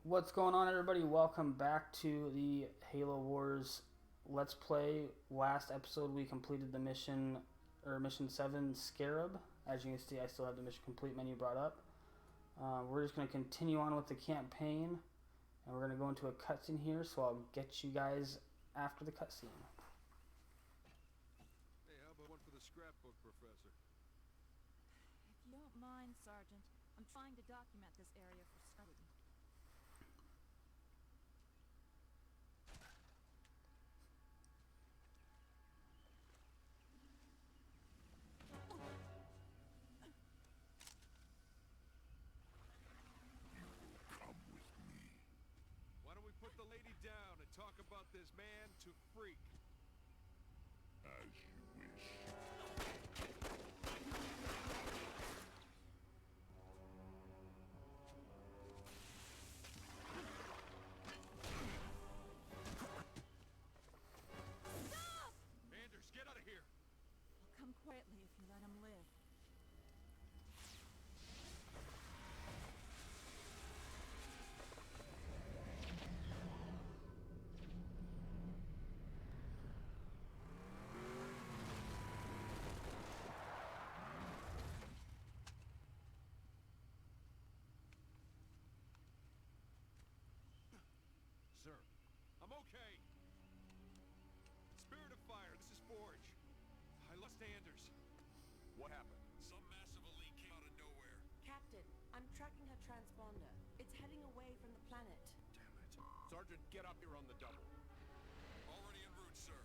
What's going on, everybody? Welcome back to the Halo Wars Let's Play. Last episode, we completed the mission, or Mission 7, Scarab. As you can see, I still have the mission complete menu brought up. We're just going to continue on with the campaign, and we're going to go into a cutscene here, so I'll get you guys after the cutscene. Hey, how about one for the scrapbook, Professor? If you don't mind, Sergeant, I'm trying to document this area for study. Why don't we put the lady down and talk about this man to freak? As you wish. Anders, get out of here! I'll come quietly if you let him live. Sir, I'm okay. Spirit of Fire, this is Forge. I lost Anders. What happened? Some massive elite came out of nowhere. Captain, I'm tracking her transponder. It's heading away from the planet. Damn it. Sergeant, get up here on the double. Already en route, sir.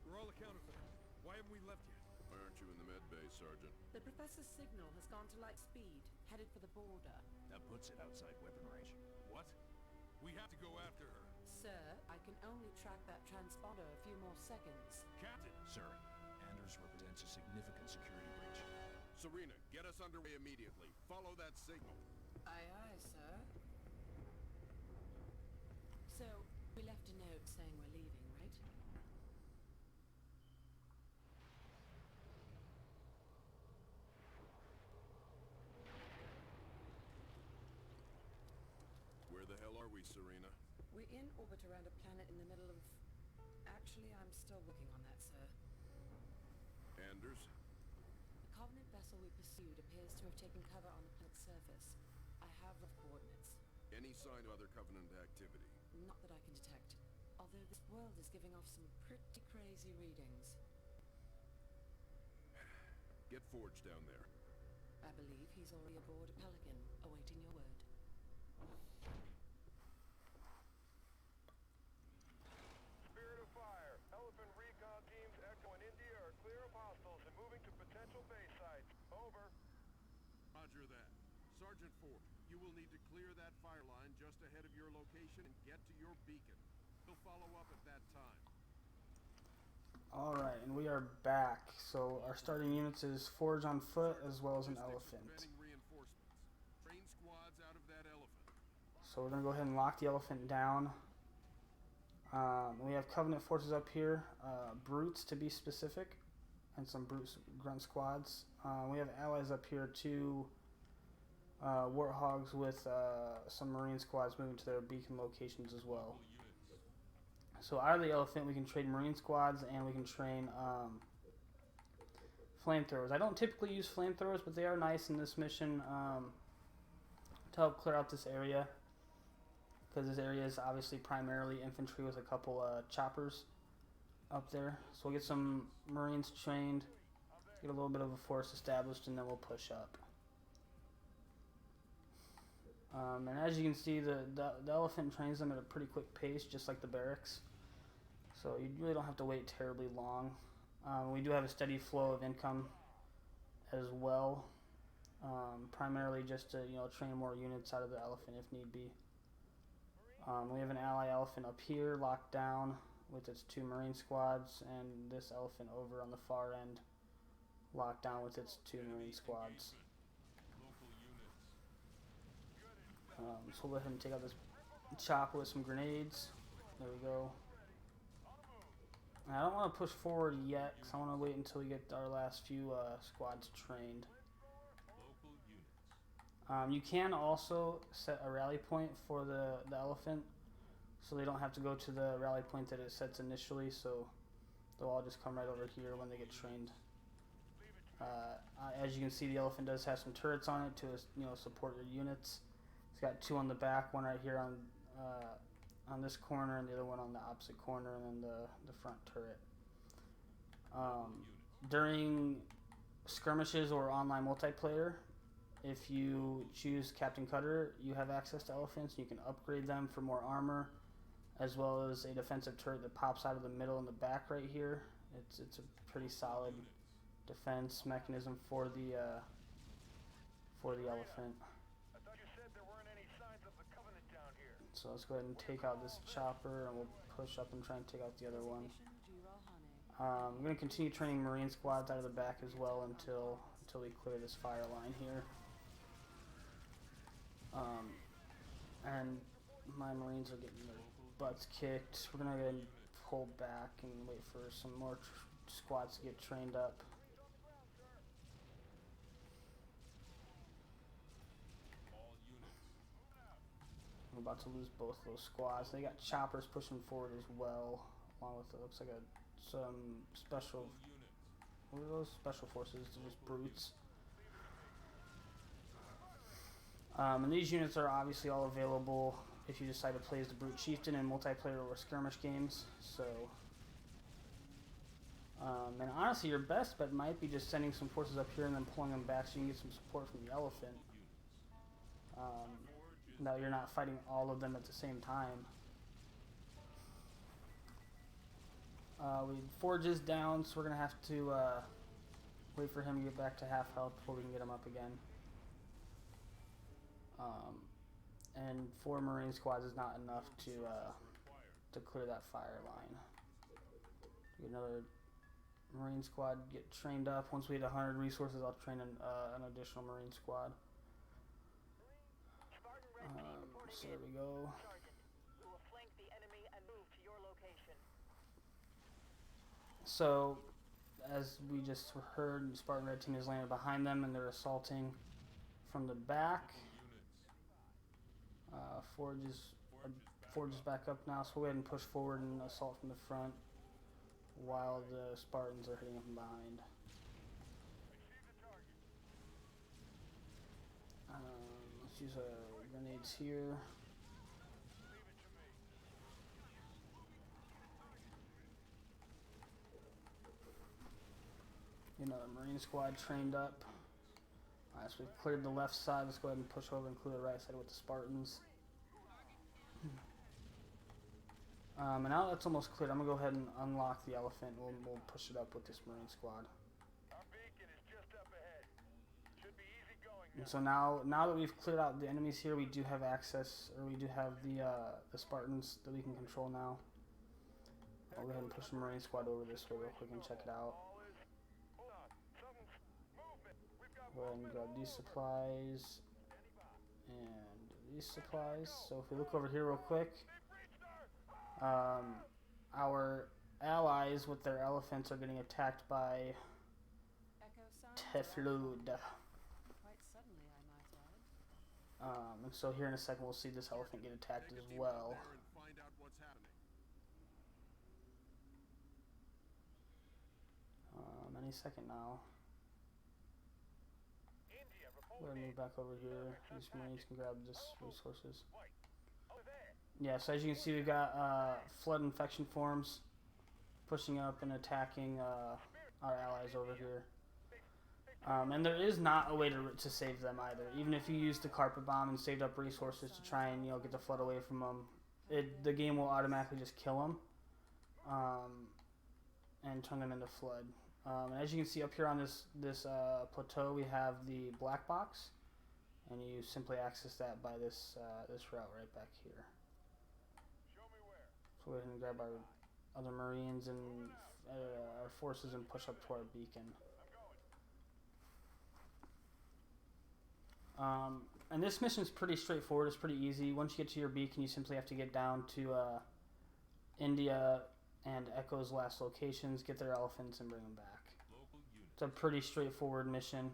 We're all accounted for. Why haven't we left yet? Why aren't you in the med bay, Sergeant? The Professor's signal has gone to light speed, headed for the border. That puts it outside weapon range. What? We have to go after her. Sir, I can only track that transponder a few more seconds. Captain! Sir, Anders represents a significant security breach. Serena, get us underway immediately. Follow that signal. Aye, aye, sir. So, we left a note saying we're leaving, right? Where the hell are we, Serena? We're in orbit around a planet in the middle of... Actually, I'm still working on that, sir. Anders? The Covenant vessel we pursued appears to have taken cover on the planet's surface. I have rough coordinates. Any sign of other Covenant activity? Not that I can detect. Although this world is giving off some pretty crazy readings. Get Forge down there. I believe he's already aboard a Pelican, awaiting your word. Spirit of Fire, Elephant Recon Teams Echo and India are clear of hostiles and moving to potential base sites. Over. Roger that. Sergeant Ford, you will need to clear that fire line just ahead of your location and get to your beacon. We'll follow up at that time. Alright, and we are back. So our starting units is Forge on foot as well as an Logistics elephant. preventing reinforcements. Train squads out of that elephant. So we're going to go ahead and lock the elephant down. We have Covenant forces up here, Brutes to be specific, and some Brutes grunt squads. We have allies up here too, Warthogs with some Marine squads moving to their beacon locations as well. So out of the elephant we can trade Marine squads and we can train flamethrowers. I don't typically use flamethrowers, but they are nice in this mission to help clear out this area. Because this area is obviously primarily infantry with a couple choppers up there. So we'll get some Marines trained, get a little bit of a force established, and then we'll push up. And as you can see, the elephant trains them at a pretty quick pace, just like the barracks. So you really don't have to wait terribly long. We do have a steady flow of income as well. Primarily just to train more units out of the elephant if need be. We have an ally elephant up here locked down with its two Marine squads, and this elephant over on the far end locked down with its two Marine squads. Local units. So we'll let him take out this chopper with some grenades. There we go. And I don't want to push forward yet because I want to wait until we get our last few squads trained. Local You can also set a rally point for the elephant, so they don't have to go to the rally point that it sets initially, so they'll all just come right over here when they get trained. As you can see, the elephant does have some turrets on it to support your units. It's got 2 on the back, one right here on this corner, and the other one on the opposite corner, and then the front turret. During skirmishes or online multiplayer, if you choose Captain Cutter, you have access to elephants. You can upgrade them for more armor, as well as a defensive turret that pops out of the middle and the back right here. It's a pretty solid defense mechanism for the elephant. I thought you said there weren't any signs of the Covenant down here. So let's go ahead and take out this chopper, and we'll push up and try and take out the other one. I'm going to continue training Marine squads out of the back as well until we clear this fire line here. And my Marines are getting their butts kicked. We're going to go ahead and pull back and wait for some more squads to get trained up. I'm about to lose both of those squads. They got choppers pushing forward as well, along with it looks like some special. What are those special forces? They're just brutes. And these units are obviously all available if you decide to play as the Brute Chieftain in multiplayer or skirmish games. So, and honestly, your best bet might be just sending some forces up here and then pulling them back so you can get some support from the elephant. Now you're not fighting all of them at the same time. Forge is down, so we're gonna have to wait for him to get back to half health before we can get him up again. And 4 Marine squads is not enough to clear that fire line. Get another Marine squad get trained up. Once we hit 100 resources, I'll train an additional Marine squad. So there we go. We will flank the enemy and move to your location. So, as we just heard, the Spartan Red Team is landed behind them and they're assaulting from the back. Forge is back up now, so we'll go ahead and push forward and assault from the front while the Spartans are hitting from behind. Let's use grenades here. Another Marine squad trained up. Alright, so we've cleared the left side. Let's go ahead and push over and clear the right side with the Spartans. And now that's almost cleared, I'm going to go ahead and unlock the elephant. We'll push it up with this Marine squad. Our beacon is just up ahead. Should be easy going And so now that we've cleared out the enemies here, we do have access, or we do have the Spartans that we can control now. I'll go ahead and push the Marine squad over this way real quick and check it out. Go ahead and grab these supplies and these supplies. So if we look over here real quick, our allies with their elephants are getting attacked by Teflud. Quite suddenly, I might add. And so here in a second we'll see this elephant get attacked as well. Find out what's happening. Any second now. India, We're gonna move back over here. These Marines can grab this resources. over there. Yeah, so as you can see, we've got flood infection forms pushing up and attacking our allies over here. And there is not a way to save them either. Even if you used the carpet bomb and saved up resources to try and get the flood away from them, the game will automatically just kill them and turn them into flood. And as you can see up here on this plateau, we have the black box, and you simply access that by this route right back here. Show me where. So go ahead and grab our other Marines and our forces and push up to our beacon. And this mission is pretty straightforward. It's pretty easy. Once you get to your beacon, you simply have to get down to India and Echo's last locations, get their elephants, and bring them back. It's a pretty straightforward mission.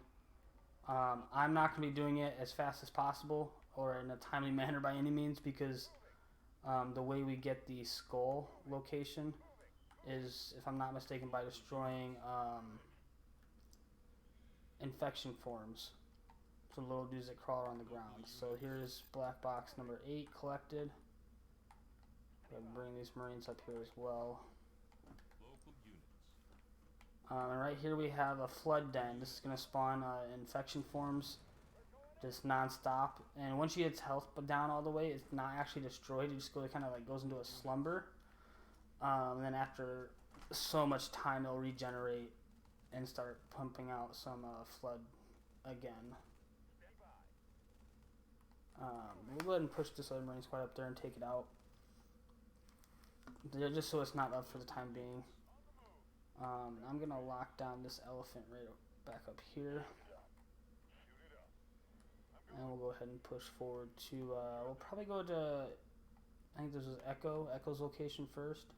I'm not going to be doing it as fast as possible or in a timely manner by any means because the way we get the skull location is, if I'm not mistaken, by destroying infection forms. So little dudes that crawl on the ground. So here's black box number 8 collected. Go ahead and bring these Marines up here as well. Local units. And right here we have a flood den. This is going to spawn infection forms just non-stop. And once you get its health down all the way, it's not actually destroyed. It just kind of like goes into a slumber. And then after so much time, it'll regenerate and start pumping out some flood again. We'll go ahead and push this other Marine squad up there and take it out. Just so it's not up for the time being. I'm going to lock down this elephant right back up here. And we'll go ahead and push forward to, we'll probably go to, I think this is Echo's location first.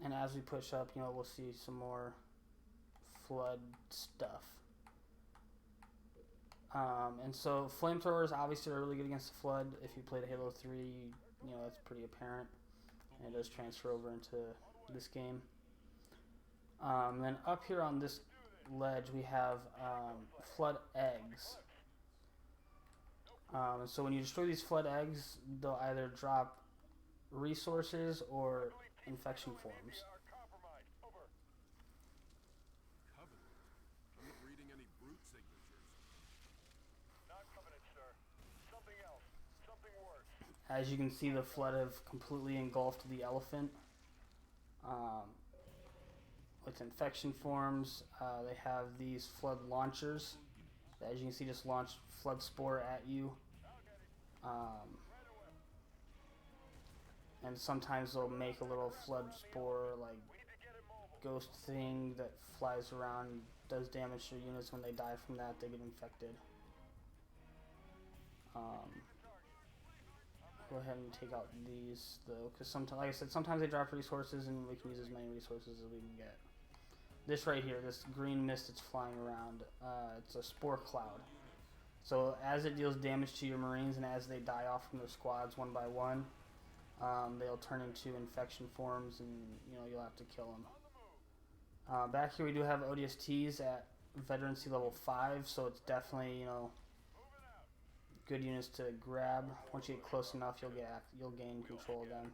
And as we push up, we'll see some more flood stuff. And so flamethrowers obviously are really good against the flood. If you played Halo 3, that's pretty apparent. And it does transfer over into this game. Then up here on this ledge we have flood eggs. And so when you destroy these flood eggs, they'll either drop resources or infection forms. Covenant? I'm not reading any brute signatures. Not Covenant, sir. Something else. Something worse. As you can see, the flood have completely engulfed the elephant. With infection forms, they have these flood launchers. As you can see, just launch flood spore at you. And sometimes they'll make a little flood spore like ghost thing that flies around, does damage to units. When they die from that, they get infected. Go ahead and take out these though, because sometimes, like I said, sometimes they drop resources and we can use as many resources as we can get. This right here, this green mist that's flying around, it's a spore cloud. So as it deals damage to your Marines and as they die off from their squads one by one, they'll turn into infection forms and you'll have to kill them. Back here we do have ODSTs at veterancy level 5, so it's definitely good units to grab. Once you get close enough, you'll gain control of them.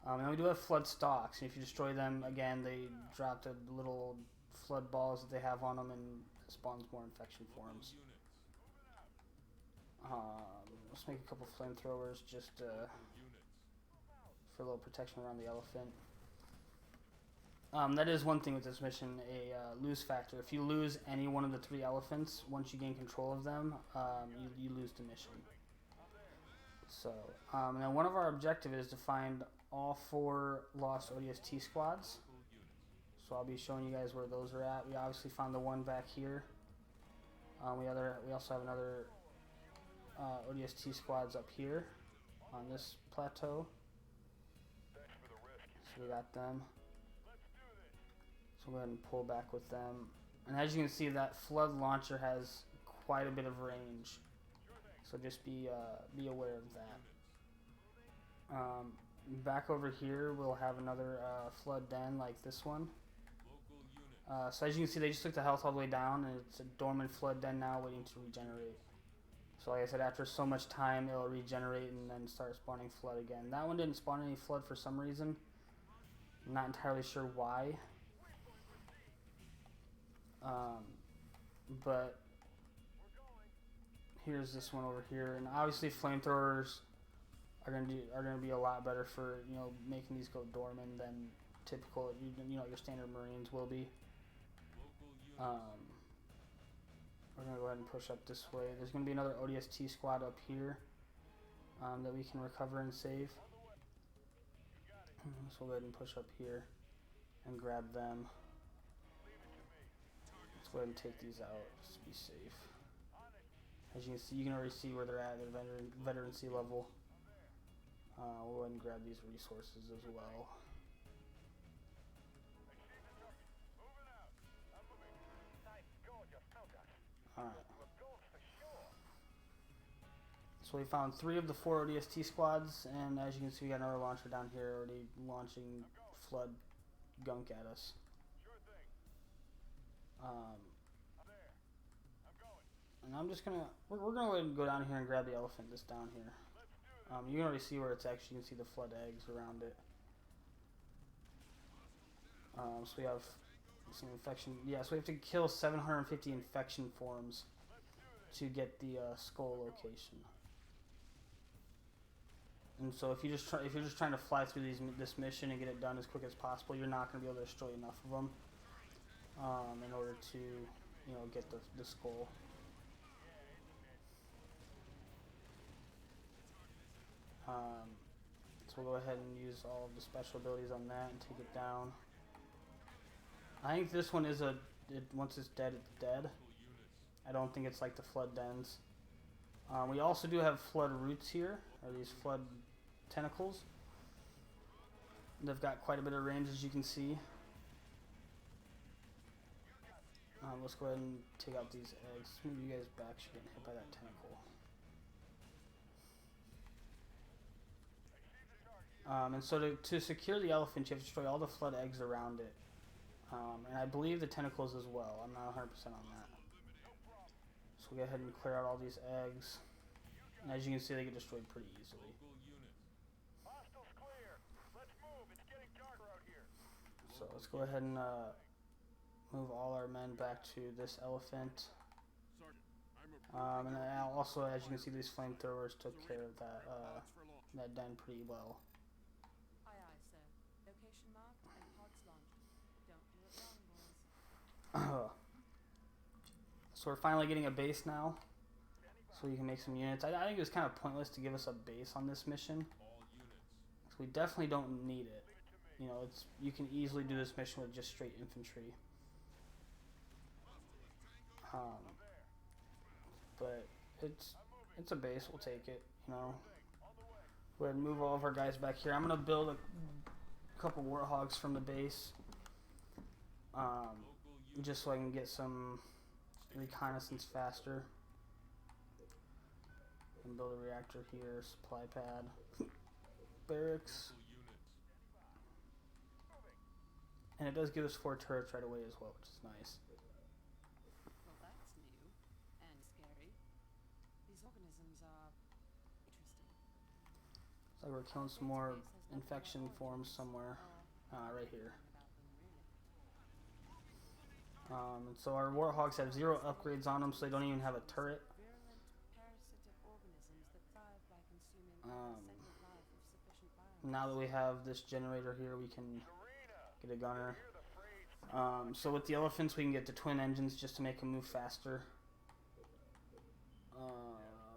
And we do have flood stalks, and if you destroy them, again, they drop the little flood balls that they have on them and spawns more infection forms. Let's make a couple flamethrowers just for a little protection around the elephant. That is one thing with this mission, a lose factor. If you lose any one of the 3 elephants, once you gain control of them, you lose the mission. So, and then one of our objectives is to find all 4 lost ODST squads. So I'll be showing you guys where those are at. We obviously found the one back here. We also have another ODST squads up here on this plateau. So we got them. So go ahead and pull back with them. And as you can see, that flood launcher has quite a bit of range. So just be aware of that. Back over here, we'll have another flood den like this one. So as you can see, they just took the health all the way down, and it's a dormant flood den now waiting to regenerate. So like I said, after so much time, it'll regenerate and then start spawning flood again. That one didn't spawn any flood for some reason. I'm not entirely sure why. But here's this one over here, and obviously flamethrowers are gonna be a lot better for making these go dormant than typical your standard Marines will be. We're gonna go ahead and push up this way. There's gonna be another ODST squad up here that we can recover and save. So we'll go ahead and push up here and grab them. Let's go ahead and take these out just to be safe. As you can see, you can already see where they're at their veterancy level. We'll go ahead and grab these resources as well. Alright. So we found 3 of the 4 ODST squads, and as you can see, we got another launcher down here already launching flood gunk at us. And I'm just gonna, we're gonna go ahead and go down here and grab the elephant that's down here. You can already see where it's actually, you can see the flood eggs around it. So we have some infection, yeah, so we have to kill 750 infection forms to get the skull location. And so if you're just trying to fly through this mission and get it done as quick as possible, you're not going to be able to destroy enough of them in order to, you know, get the skull. So we'll go ahead and use all of the special abilities on that and take it down. I think this one is once it's dead, it's dead. I don't think it's like the flood dens. We also do have flood roots here, or these flood tentacles. They've got quite a bit of range, as you can see. Let's go ahead and take out these eggs. Move you guys back, you're getting hit by that tentacle. And so to secure the elephant, you have to destroy all the flood eggs around it. And I believe the tentacles as well. I'm not 100% on that. So we'll go ahead and clear out all these eggs. And as you can see, they get destroyed pretty easily. So let's go ahead and move all our men back to this elephant. And also, as you can see, these flamethrowers took care of that den pretty well. Aye, aye, sir. Location marked and pods launched. Don't do it wrong, boys. So we're finally getting a base now, so we can make some units. I think it was kind of pointless to give us a base on this mission. So we definitely don't need it. You know, you can easily do this mission with just straight infantry. But it's a base. We'll take it. You know. Go ahead and move all of our guys back here. I'm gonna build a couple warthogs from the base, just so I can get some reconnaissance faster. And build a reactor here, supply pad, barracks, and it does give us 4 turrets right away as well, which is nice. Well, that's new and scary. These organisms are interesting. Looks like we're killing some more infection forms somewhere, right here. And so our warthogs have 0 upgrades on them, so they don't even have a turret. Now that we have this generator here, we can get a gunner. So with the elephants, we can get the twin engines just to make them move faster.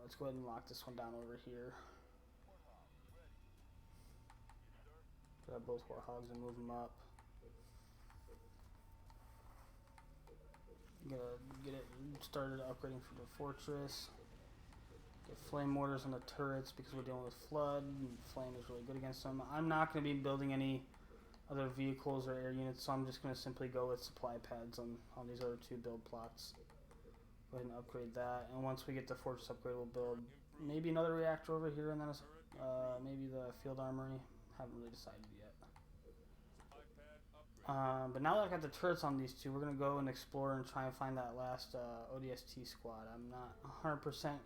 Let's go ahead and lock this one down over here. Grab both warthogs and move them up. Get it started upgrading for the fortress. Get flame mortars on the turrets because we're dealing with flood, and flame is really good against them. I'm not going to be building any other vehicles or air units, so I'm just going to simply go with supply pads on these other 2 build plots. Go ahead and upgrade that, and once we get the fortress upgrade, we'll build maybe another reactor over here, and then maybe the field armory. Haven't really decided yet. But now that I've got the turrets on these 2, we're going to go and explore and try and find that last ODST squad. I'm not 100%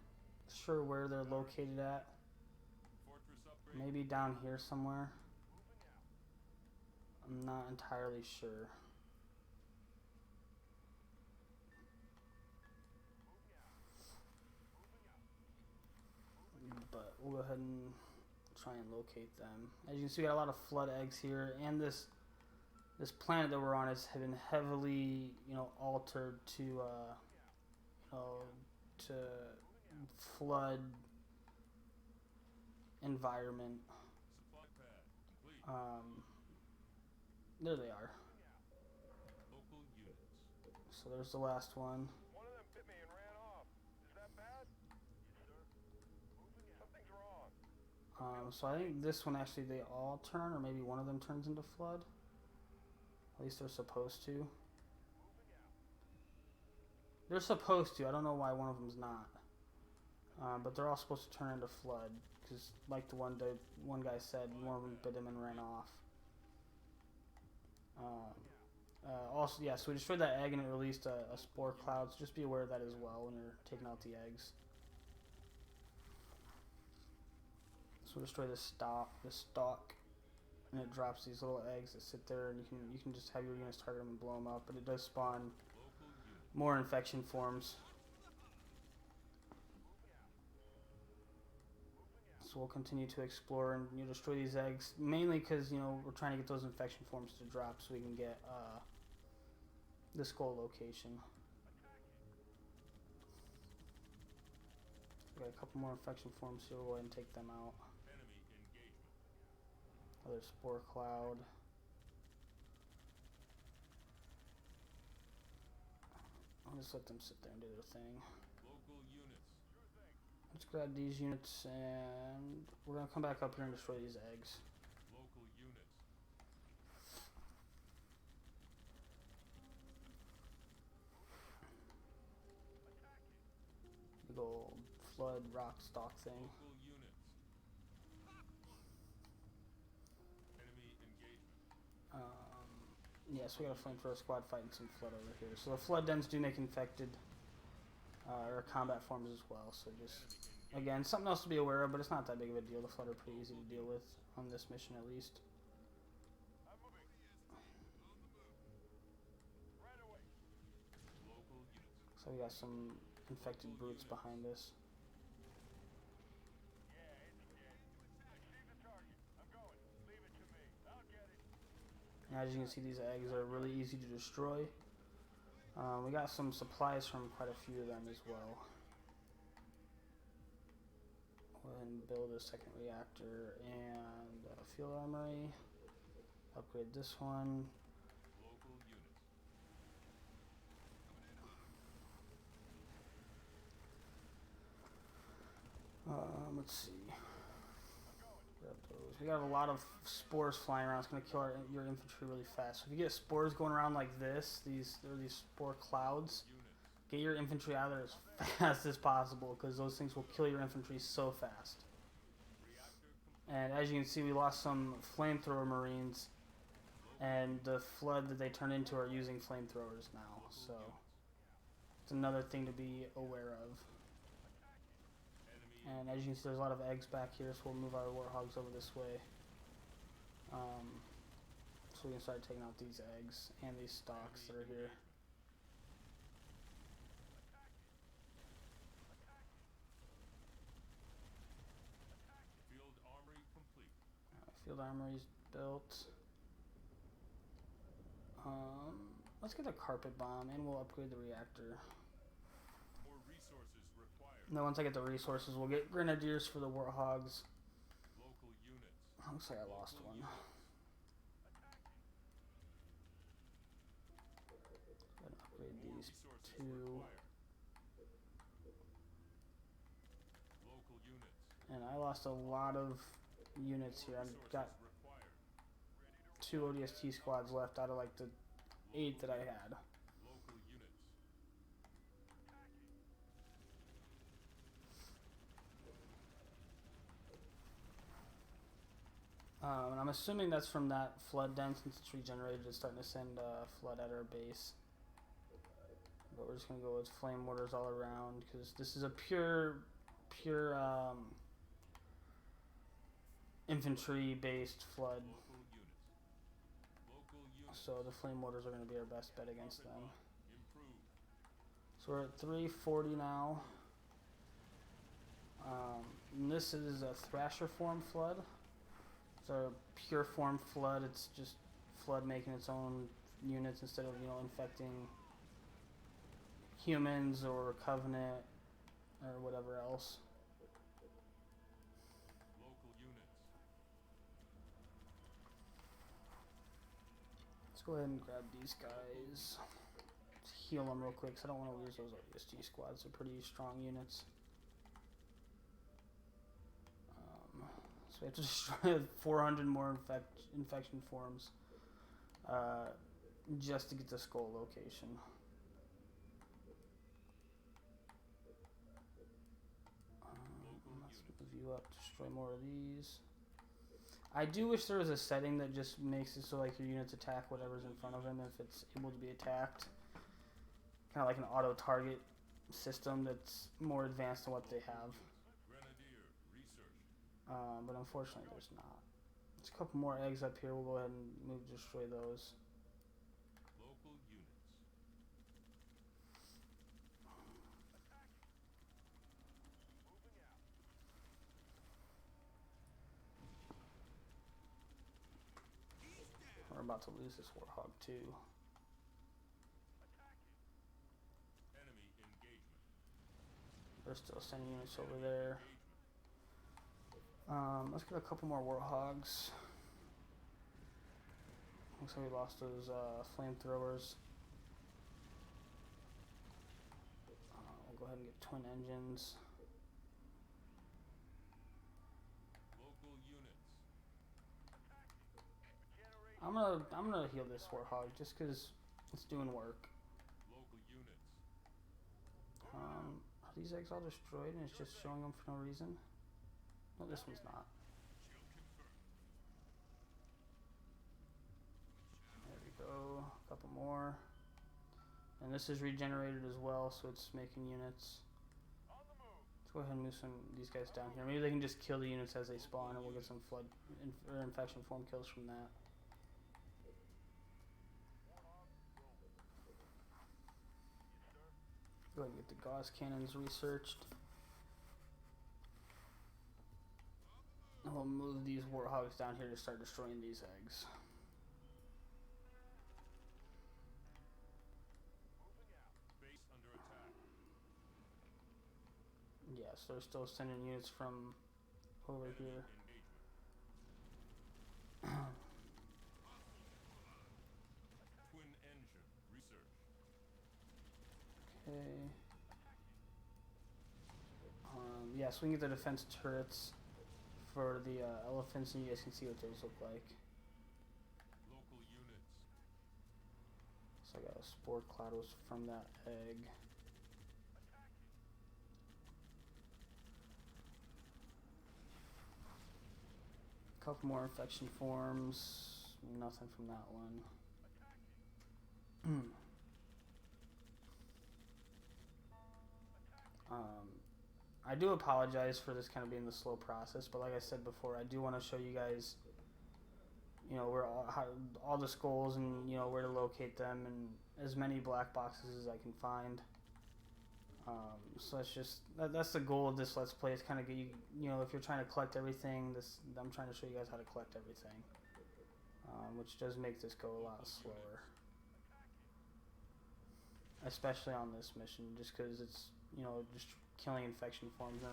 sure where they're located at. Maybe down here somewhere. I'm not entirely sure. But we'll go ahead and try and locate them. As you can see, we got a lot of flood eggs here, and this planet that we're on has been heavily, you know, altered to, you know, to flood environment. There they are. So there's the last one. One of them bit me and ran off. Is that bad? Yes, sir. Something's wrong. So I think this one actually they all turn, or maybe one of them turns into flood. At least they're supposed to. They're supposed to. I don't know why one of them's not. But they're all supposed to turn into flood. Because, like the one guy said, one of them bit him and ran off. Also, yeah, so we destroyed that egg and it released a spore cloud. So just be aware of that as well when you're taking out the eggs. So we destroy the stalk, and it drops these little eggs that sit there, and you can just have your units target them and blow them up. But it does spawn more infection forms. So we'll continue to explore and destroy these eggs, mainly because we're trying to get those infection forms to drop so we can get the skull location. We got a couple more infection forms here. We'll go ahead and take them out. Another spore cloud. I'll just let them sit there and do their thing. Let's grab these units and we're going to come back up here and destroy these eggs. Big old flood rock stalk thing. Yes, we got a flamethrower squad fighting some flood over here. So the flood dens do make infected or combat forms as well. So just, again, something else to be aware of, but it's not that big of a deal. The flood are pretty easy to deal with on this mission at least. So we got some infected brutes behind us. And as you can see, these eggs are really easy to destroy. We got some supplies from quite a few of them as well. Go ahead and build a second reactor and a field armory. Upgrade this one. Let's see. Grab those. We got a lot of spores flying around. It's going to kill your infantry really fast. So if you get spores going around like this, these spore clouds, get your infantry out of there as fast as possible because those things will kill your infantry so fast. And as you can see, we lost some flamethrower marines, and the flood that they turn into are using flamethrowers now. So it's another thing to be aware of. And as you can see, there's a lot of eggs back here, so we'll move our warhogs over this way. So we can start taking out these eggs and these stalks that are here. Field armory complete. Field armory's built. Let's get a carpet bomb, and we'll upgrade the reactor. And then once I get the resources, we'll get grenadiers for the warhogs. Looks like I lost one. Gonna upgrade these two. And I lost a lot of units here. I've got 2 ODST squads left out of like the 8 that I had. And I'm assuming that's from that flood den, since it's regenerated. It's starting to send flood at our base. But we're just going to go with flame mortars all around, because this is a pure infantry-based flood. So the flame mortars are going to be our best bet against them. So we're at 340 now. And this is a Thrasher form flood. It's a pure form flood. It's just flood making its own units instead of infecting humans or Covenant or whatever else. Let's go ahead and grab these guys. Let's heal them real quick, because I don't want to lose those ODST squads. They're pretty strong units. So we have to destroy 400 more infection forms just to get the skull location. Let's move you up, destroy more of these. I do wish there was a setting that just makes it so like your units attack whatever's in front of them if it's able to be attacked. Kind of like an auto target system that's more advanced than what they have. Grenadier, research. But unfortunately there's not. There's a couple more eggs up here. We'll go ahead and destroy those. Local units. We're about to lose this warhog too. Enemy engagement. They're still sending units over there. Let's get a couple more warhogs. Looks like we lost those flamethrowers. We'll go ahead and get twin engines. Local units. I'm gonna heal this warhog just because it's doing work. Local units. Are these eggs all destroyed and it's just showing them for no reason? No, this one's not. Shield confirmed. There we go. A couple more. And this is regenerated as well, so it's making units. Let's go ahead and move these guys down here. Maybe they can just kill the units as they spawn, and we'll get some flood or infection form kills from that. Go ahead and get the Gauss cannons researched. And we'll move these warthogs down here to start destroying these eggs. Base under attack. Yes, they're still sending units from over here. Engagement. Twin engine. Research. Okay. Yeah, so we can get the defense turrets for the elephants, and you guys can see what those look like. Local units. So I got a spore cloud was from that egg. A couple more infection forms. Nothing from that one. I do apologize for this kind of being the slow process, but like I said before, I do want to show you guys, you know, where all the skulls and, you know, where to locate them, and as many black boxes as I can find. So that's the goal of this Let's Play. It's kind of get you, you know, if you're trying to collect everything, I'm trying to show you guys how to collect everything, which does make this go a lot slower, especially on this mission, just because it's, you know, just killing infection forms. They're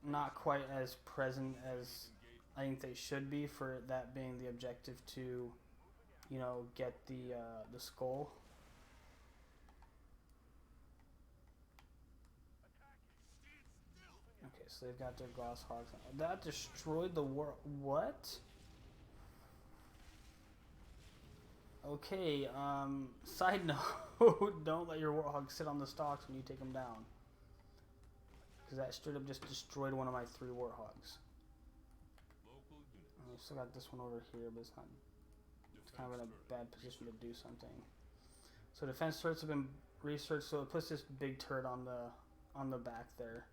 not quite as present as I think they should be, for that being the objective to, you know, get the skull. Okay, so they've got their Gauss hogs. That destroyed the world. What? Okay, side note, don't let your warthog sit on the stalks when you take them down. Because that straight up just destroyed one of my 3 warthogs. Local units. We still got this one over here, but it's not. It's kind of in a bad position to do something. So defense turrets have been researched, so it puts this big turret on the back there,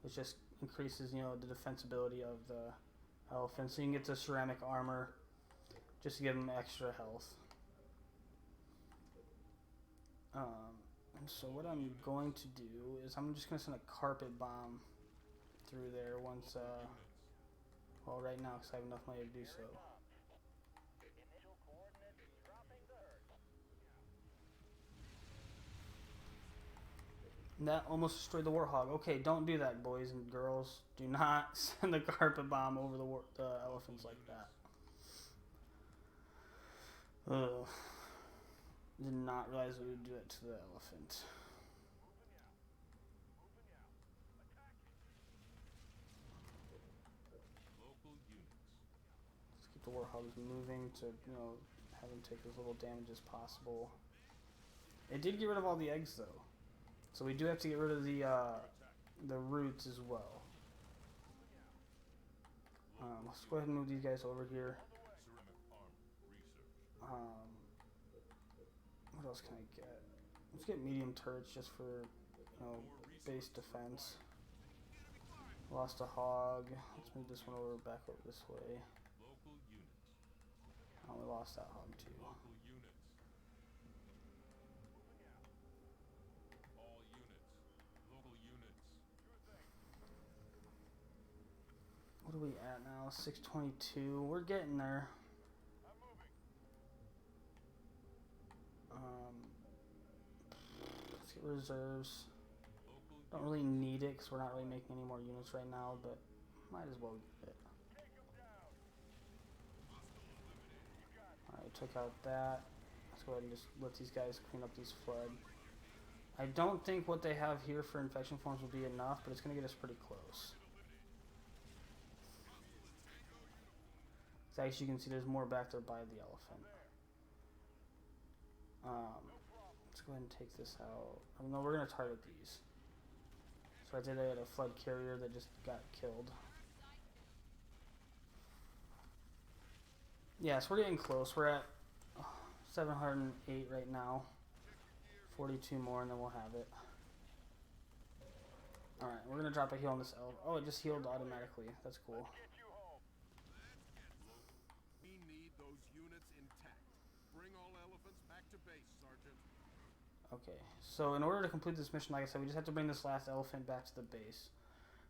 which just increases, you know, the defensibility of the elephant. So you can get the ceramic armor just to give them extra health. And so what I'm going to do is I'm just going to send a carpet bomb through there once, well, right now, because I have enough money to do so. Initial coordinates dropping the herd. And that almost destroyed the warthog. Okay, don't do that, boys and girls. Do not send the carpet bomb over the elephants like that. Ugh. Did not realize we would do it to the elephant. Local units. Let's keep the warthogs moving to, you know, have them take as little damage as possible. It did get rid of all the eggs, though. So we do have to get rid of the the roots as well. Let's go ahead and move these guys over here. What else can I get? Let's get medium turrets just for, you know, base defense. Lost a hog. Let's move this one over back over this way. Oh, we lost that hog too. What are we at now? 622. We're getting there. Let's get reserves. Don't really need it because we're not really making any more units right now, but might as well get it. Alright, took out that. Let's go ahead and just let these guys clean up these flood. I don't think what they have here for infection forms will be enough, but it's going to get us pretty close. So as you can see, there's more back there by the elephant. Let's go ahead and take this out. Oh, no, we're going to target these. So I did had a flood carrier that just got killed. Yeah, so we're getting close. We're at 708 right now. 42 more and then we'll have it. Alright, we're going to drop a heal on this elf. Oh, it just healed automatically. That's cool. We need those units intact. Bring all elephants back to base, Sergeant. Okay, so in order to complete this mission, like I said, we just have to bring this last elephant back to the base.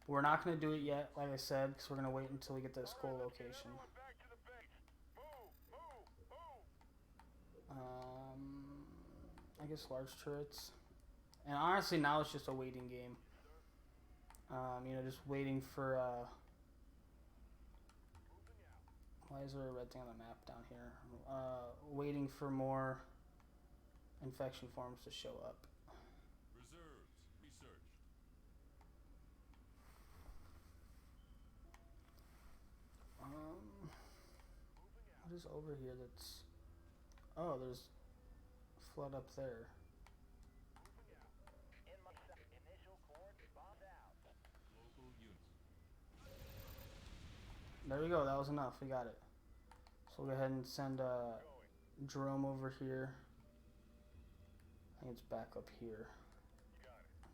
We're not going to do it yet, like I said, because we're going to wait until we get to the skull location. I guess large turrets. And honestly, now it's just a waiting game. You know, just waiting for, why is there a red thing on the map down here? Waiting for more infection forms to show up. Reserves. Research. What is over here that's... Oh, there's flood up there. There we go, that was enough, we got it. So we'll go ahead and send Jerome over here. I think it's back up here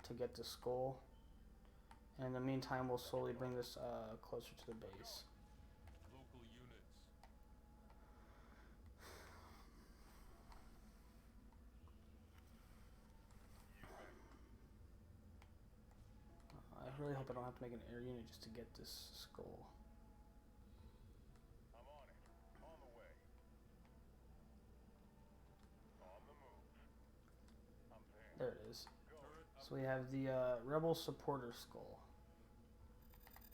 to get the skull. And in the meantime, we'll slowly bring this closer to the base. Local units. I really hope I don't have to make an air unit just to get this skull. I'm on it. On the way. On the move. I'm there. There it is. So we have the Rebel Supporter Skull.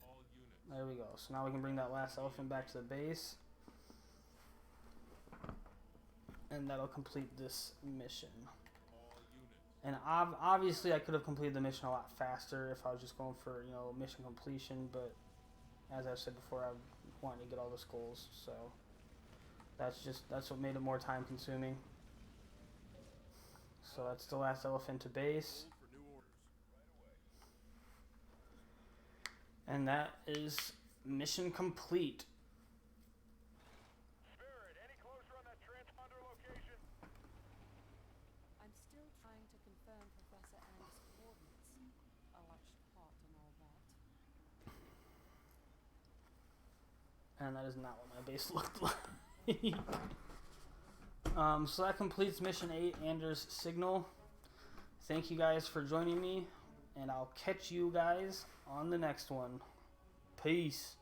All units. There we go. So now we can bring that last elephant back to the base. And that'll complete this mission. All units. And obviously I could have completed the mission a lot faster if I was just going for, you know, mission completion, but as I've said before, I wanted to get all the skulls, so that's what made it more time consuming. So that's the last elephant to base. Hold for new orders. And that is mission complete. Spirit, any closer on that transponder location? I'm still trying to confirm Professor Angus' coordinates. A large pot and all that. And that is not what my base looked like. So that completes mission 8, Anders Signal. Thank you guys for joining me, and I'll catch you guys on the next one. Peace.